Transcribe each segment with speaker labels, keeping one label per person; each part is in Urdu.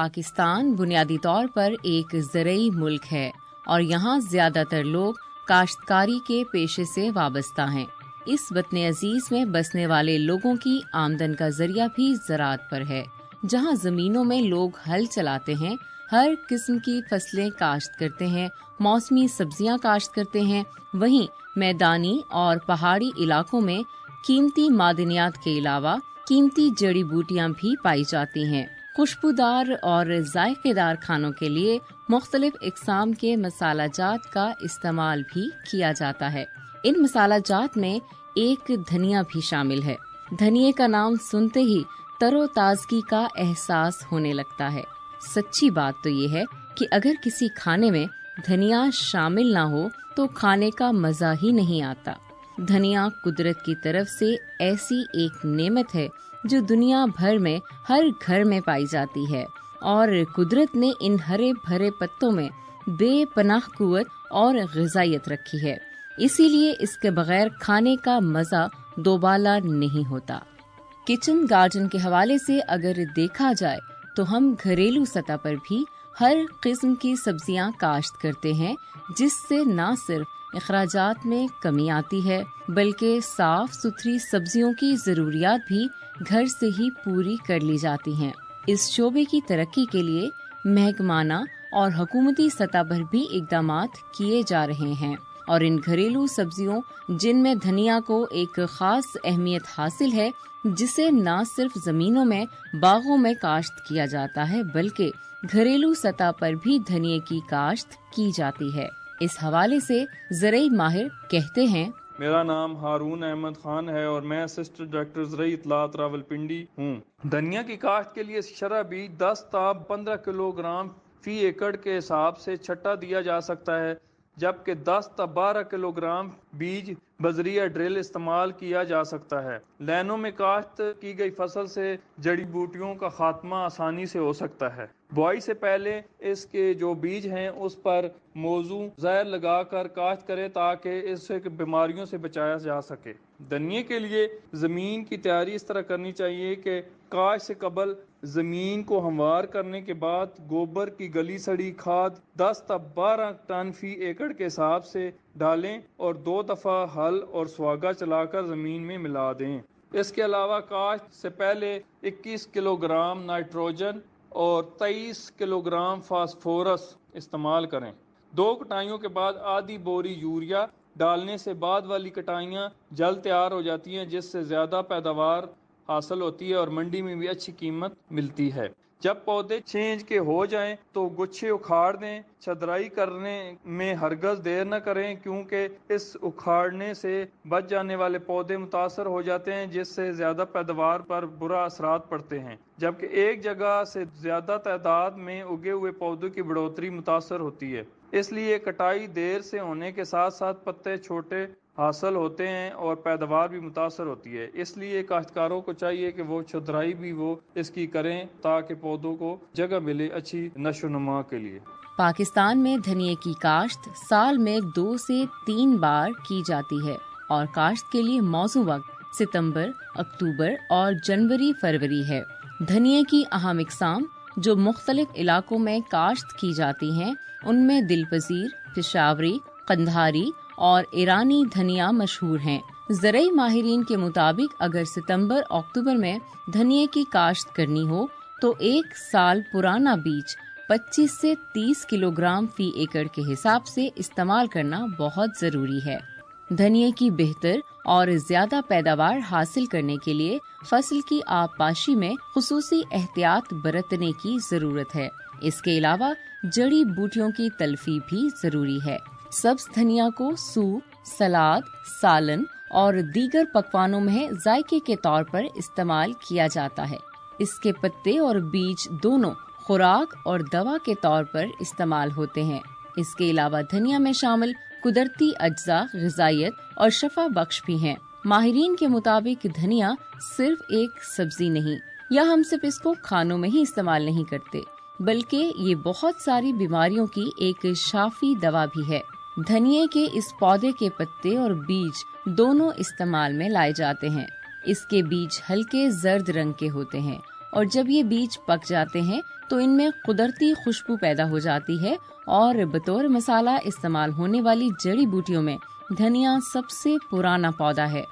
Speaker 1: پاکستان بنیادی طور پر ایک زرعی ملک ہے اور یہاں زیادہ تر لوگ کاشتکاری کے پیشے سے وابستہ ہیں۔ اس وطن عزیز میں بسنے والے لوگوں کی آمدن کا ذریعہ بھی زراعت پر ہے۔ جہاں زمینوں میں لوگ ہل چلاتے ہیں، ہر قسم کی فصلیں کاشت کرتے ہیں، موسمی سبزیاں کاشت کرتے ہیں، وہیں میدانی اور پہاڑی علاقوں میں قیمتی معدنیات کے علاوہ قیمتی جڑی بوٹیاں بھی پائی جاتی ہیں۔ خوشبودار اور ذائقے دار کھانوں کے لیے مختلف اقسام کے مسالہ جات کا استعمال بھی کیا جاتا ہے۔ ان مسالہ جات میں ایک دھنیا بھی شامل ہے۔ دھنیے کا نام سنتے ہی تر و تازگی کا احساس ہونے لگتا ہے۔ سچی بات تو یہ ہے کہ اگر کسی کھانے میں دھنیا شامل نہ ہو تو کھانے کا مزہ ہی نہیں آتا۔ دھنیا قدرت کی طرف سے ایسی ایک نعمت ہے جو دنیا بھر میں ہر گھر میں پائی جاتی ہے، اور قدرت نے ان ہرے بھرے پتوں میں بے پناہ قوت اور غذائیت رکھی ہے، اسی لیے اس کے بغیر کھانے کا مزہ دوبالا نہیں ہوتا۔ کچن گارڈن کے حوالے سے اگر دیکھا جائے تو ہم گھریلو سطح پر بھی ہر قسم کی سبزیاں کاشت کرتے ہیں، جس سے نہ صرف اخراجات میں کمی آتی ہے بلکہ صاف ستھری سبزیوں کی ضروریات بھی گھر سے ہی پوری کر لی جاتی ہیں۔ اس شعبے کی ترقی کے لیے محکمانہ اور حکومتی سطح پر بھی اقدامات کیے جا رہے ہیں، اور ان گھریلو سبزیوں جن میں دھنیا کو ایک خاص اہمیت حاصل ہے، جسے نہ صرف زمینوں میں باغوں میں کاشت کیا جاتا ہے بلکہ گھریلو سطح پر بھی دھنیے کی کاشت کی جاتی ہے۔ اس حوالے سے زرعی ماہر کہتے ہیں،
Speaker 2: میرا نام ہارون احمد خان ہے اور میں اسسٹنٹ ڈائریکٹر زرعی اطلاعات راولپنڈی ہوں۔ دھنیا کی کاشت کے لیے شرح بیج 10 تا 15 کلو گرام فی ایکڑ کے حساب سے چھٹا دیا جا سکتا ہے، جبکہ 10 تا 12 کلو گرام بیج بذریعہ ڈرل استعمال کیا جا سکتا ہے۔ لینوں میں کاشت کی گئی فصل سے جڑی بوٹیوں کا خاتمہ آسانی سے ہو سکتا ہے۔ بوائی سے پہلے اس کے جو بیج ہیں اس پر موضوع زہر لگا کر کاشت کرے تاکہ اسے بیماریوں سے بچایا جا سکے۔ دھنیے کے لیے زمین کی تیاری اس طرح کرنی چاہیے کہ کاشت سے قبل زمین کو ہموار کرنے کے بعد گوبر کی گلی سڑی کھاد 10 تا 12 ٹن فی ایکڑ کے حساب سے ڈالیں اور 2 دفعہ ہل اور سواگا چلا کر زمین میں ملا دیں۔ اس کے علاوہ کاشت سے پہلے 21 کلو گرام نائٹروجن اور 23 کلو گرام فاسفورس استعمال کریں۔ 2 کٹائیوں کے بعد آدھی بوری یوریا ڈالنے سے بعد والی کٹائیاں جلد تیار ہو جاتی ہیں، جس سے زیادہ پیداوار حاصل ہوتی ہے اور منڈی میں بھی اچھی قیمت ملتی ہے۔ جب پودے 6 انچ کے ہو جائیں تو گچھے اکھاڑ دیں۔ چھدرائی کرنے میں ہرگز دیر نہ کریں، کیونکہ اس اکھاڑنے سے بچ جانے والے پودے متاثر ہو جاتے ہیں، جس سے زیادہ پیداوار پر برا اثرات پڑتے ہیں، جبکہ ایک جگہ سے زیادہ تعداد میں اگے ہوئے پودوں کی بڑھوتری متاثر ہوتی ہے۔ اس لیے کٹائی دیر سے ہونے کے ساتھ ساتھ پتے چھوٹے حاصل ہوتے ہیں اور پیداوار بھی متاثر ہوتی ہے۔ اس لیے کاشتکاروں کو چاہیے کہ وہ چھدرائی بھی وہ اس کی کریں تاکہ پودوں کو جگہ ملے اچھی نشو و نما کے لیے۔
Speaker 1: پاکستان میں دھنیے کی کاشت سال میں 2 سے 3 بار کی جاتی ہے، اور کاشت کے لیے موزوں وقت ستمبر، اکتوبر اور جنوری فروری ہے۔ دھنیے کی اہم اقسام جو مختلف علاقوں میں کاشت کی جاتی ہیں ان میں دل پذیر، پشاوری، قندھاری اور ایرانی دھنیا مشہور ہیں۔ زرعی ماہرین کے مطابق اگر ستمبر اکتوبر میں دھنیے کی کاشت کرنی ہو تو 1 سال پرانا بیج 25 سے 30 کلو گرام فی ایکڑ کے حساب سے استعمال کرنا بہت ضروری ہے۔ دھنیے کی بہتر اور زیادہ پیداوار حاصل کرنے کے لیے فصل کی آب پاشی میں خصوصی احتیاط برتنے کی ضرورت ہے۔ اس کے علاوہ جڑی بوٹیوں کی تلفی بھی ضروری ہے۔ سبز دھنیا کو سوپ، سلاد، سالن اور دیگر پکوانوں میں ذائقے کے طور پر استعمال کیا جاتا ہے۔ اس کے پتے اور بیج دونوں خوراک اور دوا کے طور پر استعمال ہوتے ہیں۔ اس کے علاوہ دھنیا میں شامل قدرتی اجزاء غذائیت اور شفا بخش بھی ہیں۔ ماہرین کے مطابق دھنیا صرف ایک سبزی نہیں، یا ہم صرف اس کو کھانوں میں ہی استعمال نہیں کرتے، بلکہ یہ بہت ساری بیماریوں کی ایک شافی دوا بھی ہے۔ دھنیے کے اس پودے کے پتے اور بیج دونوں استعمال میں لائے جاتے ہیں۔ اس کے بیج ہلکے زرد رنگ کے ہوتے ہیں، اور جب یہ بیج پک جاتے ہیں تو ان میں قدرتی خوشبو پیدا ہو جاتی ہے اور بطور مسالہ استعمال ہونے والی جڑی بوٹیوں میں دھنیا سب سے پرانا پودا ہے۔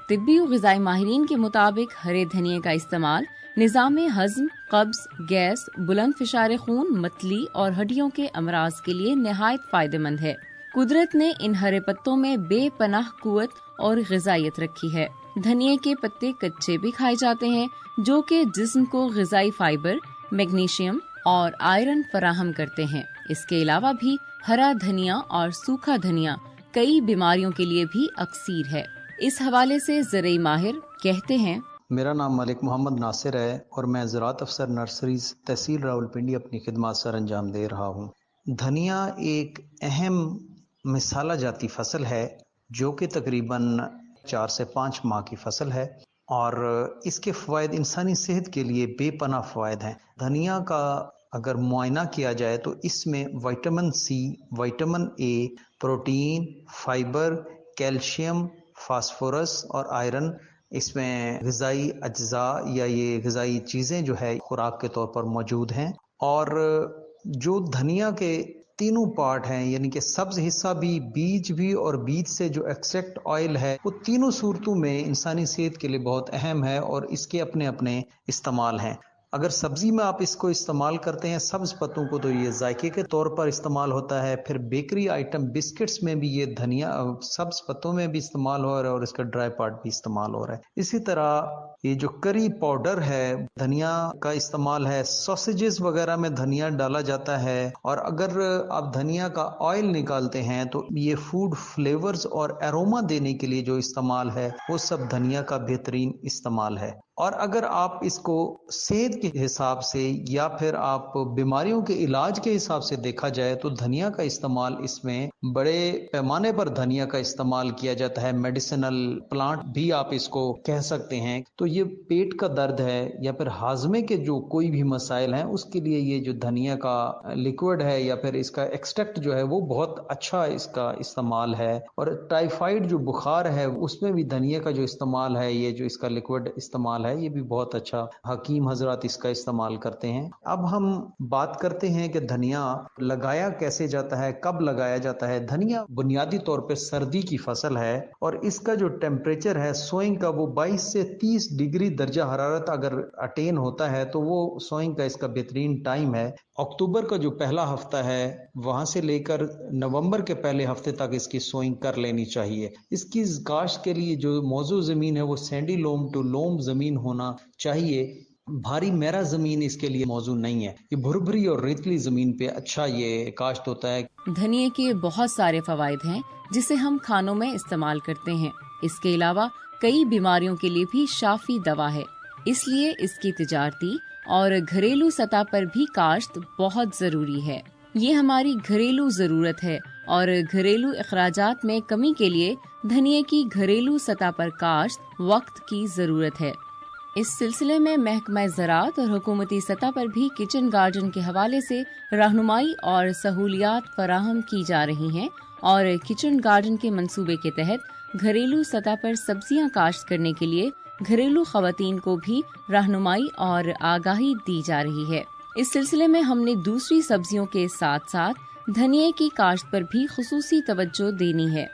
Speaker 1: طبی و غذائی ماہرین کے مطابق ہرے دھنیے کا استعمال نظام ہضم، قبض، گیس، بلند فشار خون، متلی اور ہڈیوں کے امراض کے لیے نہایت فائدہ مند ہے۔ قدرت نے ان ہرے پتوں میں بے پناہ قوت اور غذائیت رکھی ہے۔ دھنیے کے پتے کچے بھی کھائے جاتے ہیں جو کہ جسم کو غذائی فائبر، میگنیشیم اور آئرن فراہم کرتے ہیں۔ اس کے علاوہ بھی ہرا دھنیا اور سوکھا دھنیا کئی بیماریوں کے لیے بھی اکسیر ہے۔ اس حوالے سے زرعی ماہر کہتے ہیں،
Speaker 3: میرا نام ملک محمد ناصر ہے اور میں زراعت افسر نرسریز تحصیل راولپنڈی اپنی خدمات سر انجام دے رہا ہوں۔ دھنیا ایک اہم مسالہ جاتی فصل ہے جو کہ تقریباً 4 سے 5 ماہ کی فصل ہے اور اس کے فوائد انسانی صحت کے لیے بے پناہ فوائد ہیں۔ دھنیا کا اگر معائنہ کیا جائے تو اس میں vitamin C, vitamin A, protein, fibre, calcium, phosphorus اور آئرن، اس میں غذائی اجزاء یا یہ غذائی چیزیں جو ہے خوراک کے طور پر موجود ہیں۔ اور جو دھنیا کے تینوں پارٹ ہیں، یعنی کہ سبز حصہ بھی، بیج بھی اور بیج سے جو ایکسٹریکٹ آئل ہے، وہ تینوں صورتوں میں انسانی صحت کے لیے بہت اہم ہے اور اس کے اپنے اپنے استعمال ہیں۔ اگر سبزی میں آپ اس کو استعمال کرتے ہیں سبز پتوں کو تو یہ ذائقے کے طور پر استعمال ہوتا ہے، پھر بیکری آئٹم بسکٹس میں بھی یہ دھنیا سبز پتوں میں بھی استعمال ہو رہا ہے اور اس کا ڈرائی پارٹ بھی استعمال ہو رہا ہے۔ اسی طرح یہ جو کری پاؤڈر ہے دھنیا کا استعمال ہے، سوسیجز وغیرہ میں دھنیا ڈالا جاتا ہے، اور اگر آپ دھنیا کا آئل نکالتے ہیں تو یہ فوڈ فلیورز اور ایروما دینے کے لیے جو استعمال ہے وہ سب دھنیا کا بہترین استعمال ہے۔ اور اگر آپ اس کو صحت کے حساب سے یا پھر آپ بیماریوں کے علاج کے حساب سے دیکھا جائے تو دھنیا کا استعمال اس میں بڑے پیمانے پر دھنیا کا استعمال کیا جاتا ہے، میڈیسنل پلانٹ بھی آپ اس کو کہہ سکتے ہیں۔ تو یہ پیٹ کا درد ہے یا پھر ہاضمے کے جو کوئی بھی مسائل ہیں اس کے لیے یہ جو دھنیا کا لیکوڈ ہے یا پھر اس کا ایکسٹریکٹ جو ہے وہ بہت اچھا اس کا استعمال ہے۔ اور ٹائیفائڈ جو بخار ہے اس میں بھی دھنیا کا جو استعمال ہے، یہ جو اس کا لیکوڈ استعمال ہے یہ بھی بہت اچھا، حکیم حضرات اس کا استعمال کرتے ہیں۔ اب ہم بات کرتے ہیں کہ دھنیا لگایا کیسے جاتا ہے، کب لگایا جاتا ہے۔ دھنیا بنیادی طور پہ سردی کی فصل ہے اور اس کا جو ٹیمپریچر ہے سوئنگ کا وہ 22 سے 30 ڈگری درجہ حرارت اگر اٹین ہوتا ہے تو وہ سوئنگ کا اس کا بہترین ٹائم ہے۔ اکتوبر کا جو پہلا ہفتہ ہے وہاں سے لے کر نومبر کے پہلے ہفتے تک اس کی سوئنگ کر لینی چاہیے۔ اس کی کاشت کے لیے جو موزوں زمین ہے وہ سینڈی لوم ٹو لوم زمین ہونا چاہیے، بھاری میرا زمین اس کے لیے موزوں نہیں ہے۔ یہ بھربھری اور ریتلی زمین پہ اچھا یہ کاشت ہوتا ہے۔
Speaker 1: دھنیے کے بہت سارے فوائد ہیں جسے ہم کھانوں میں استعمال کرتے ہیں۔ اس کے علاوہ کئی بیماریوں کے لیے بھی شافی دوا ہے، اس لیے اس کی تجارتی اور گھریلو سطح پر بھی کاشت بہت ضروری ہے۔ یہ ہماری گھریلو ضرورت ہے اور گھریلو اخراجات میں کمی کے لیے دھنیے کی گھریلو سطح پر کاشت وقت کی ضرورت ہے۔ اس سلسلے میں محکمہ زراعت اور حکومتی سطح پر بھی کچن گارڈن کے حوالے سے رہنمائی اور سہولیات فراہم کی جا رہی ہیں اور کچن گارڈن کے منصوبے کے تحت گھریلو سطح پر سبزیاں کاشت کرنے کے لیے گھریلو خواتین کو بھی رہنمائی اور آگاہی دی جا رہی ہے۔ اس سلسلے میں ہم نے دوسری سبزیوں کے ساتھ ساتھ دھنیے کی کاشت پر بھی خصوصی توجہ دینی ہے۔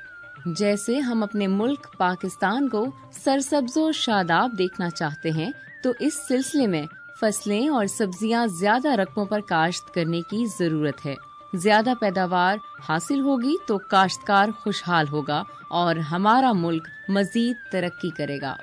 Speaker 1: جیسے ہم اپنے ملک پاکستان کو سرسبز و شاداب دیکھنا چاہتے ہیں تو اس سلسلے میں فصلیں اور سبزیاں زیادہ رقبوں پر کاشت کرنے کی ضرورت ہے۔ زیادہ پیداوار حاصل ہوگی تو کاشتکار خوشحال ہوگا اور ہمارا ملک مزید ترقی کرے گا۔